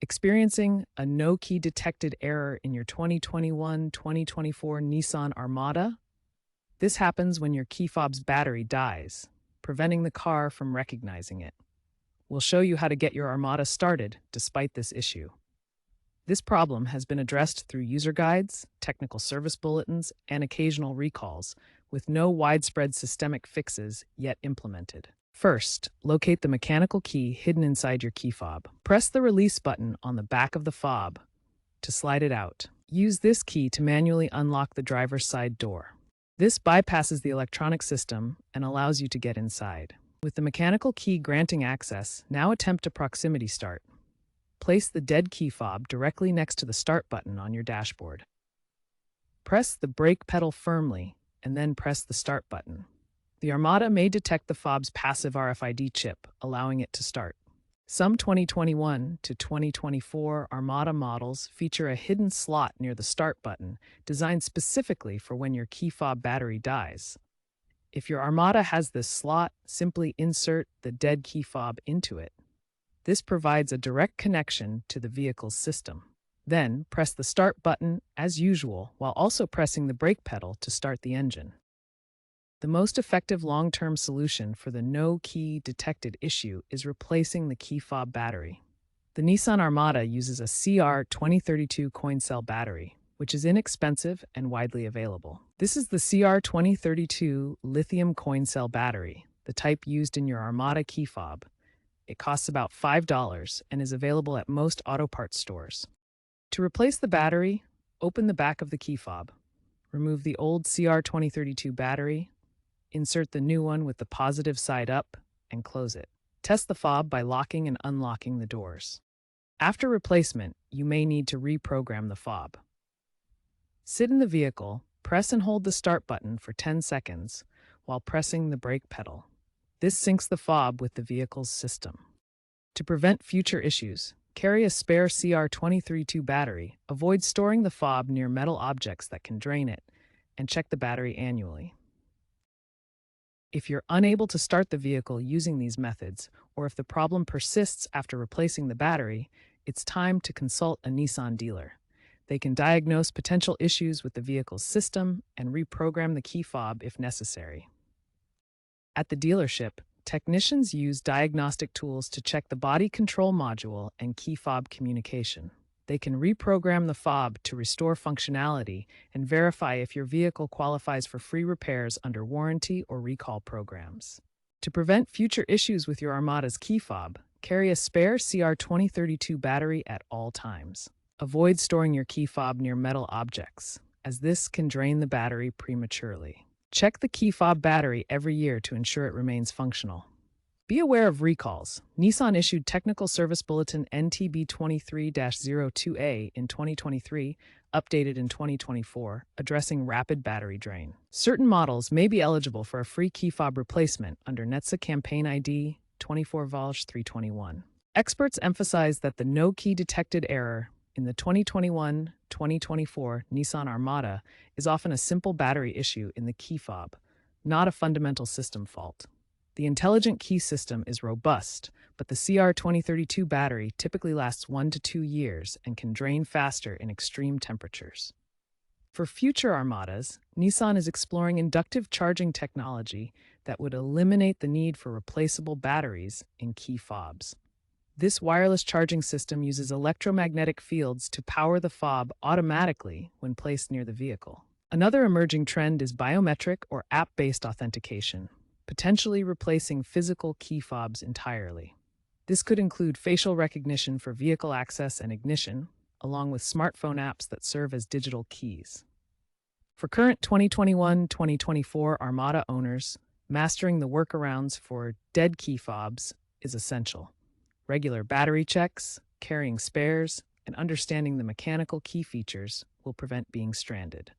Experiencing a no-key detected error in your 2021-2024 Nissan Armada? This happens when your key fob's battery dies, preventing the car from recognizing it. We'll show you how to get your Armada started despite this issue. This problem has been addressed through user guides, technical service bulletins, and occasional recalls, with no widespread systemic fixes yet implemented. First, locate the mechanical key hidden inside your key fob. Press the release button on the back of the fob to slide it out. Use this key to manually unlock the driver's side door. This bypasses the electronic system and allows you to get inside. With the mechanical key granting access, now attempt a proximity start. Place the dead key fob directly next to the start button on your dashboard. Press the brake pedal firmly and then press the start button. The Armada may detect the fob's passive RFID chip, allowing it to start. Some 2021 to 2024 Armada models feature a hidden slot near the start button, designed specifically for when your key fob battery dies. If your Armada has this slot, simply insert the dead key fob into it. This provides a direct connection to the vehicle's system. Then, press the start button as usual, while also pressing the brake pedal to start the engine. The most effective long-term solution for the no-key detected issue is replacing the key fob battery. The Nissan Armada uses a CR2032 coin cell battery, which is inexpensive and widely available. This is the CR2032 lithium coin cell battery, the type used in your Armada key fob. It costs about $5 and is available at most auto parts stores. To replace the battery, open the back of the key fob. Remove the old CR2032 battery. Insert the new one with the positive side up and close it. Test the fob by locking and unlocking the doors. After replacement, you may need to reprogram the fob. Sit in the vehicle, press and hold the start button for 10 seconds while pressing the brake pedal. This syncs the fob with the vehicle's system. To prevent future issues, carry a spare CR2032 battery, avoid storing the fob near metal objects that can drain it, and check the battery annually. If you're unable to start the vehicle using these methods, or if the problem persists after replacing the battery, it's time to consult a Nissan dealer. They can diagnose potential issues with the vehicle's system and reprogram the key fob if necessary. At the dealership, technicians use diagnostic tools to check the body control module and key fob communication. They can reprogram the fob to restore functionality and verify if your vehicle qualifies for free repairs under warranty or recall programs. To prevent future issues with your Armada's key fob, carry a spare CR2032 battery at all times. Avoid storing your key fob near metal objects, as this can drain the battery prematurely. Check the key fob battery every year to ensure it remains functional. Be aware of recalls. Nissan issued Technical Service Bulletin NTB 23-02A in 2023, updated in 2024, addressing rapid battery drain. Certain models may be eligible for a free key fob replacement under NHTSA Campaign ID 24-321. Experts emphasize that the no-key detected error in the 2021-2024 Nissan Armada is often a simple battery issue in the key fob, not a fundamental system fault. The intelligent key system is robust, but the CR2032 battery typically lasts 1 to 2 years and can drain faster in extreme temperatures. For future Armadas, Nissan is exploring inductive charging technology that would eliminate the need for replaceable batteries in key fobs. This wireless charging system uses electromagnetic fields to power the fob automatically when placed near the vehicle. Another emerging trend is biometric or app-based authentication, potentially replacing physical key fobs entirely. This could include facial recognition for vehicle access and ignition, along with smartphone apps that serve as digital keys. For current 2021-2024 Armada owners, mastering the workarounds for dead key fobs is essential. Regular battery checks, carrying spares, and understanding the mechanical key features will prevent being stranded.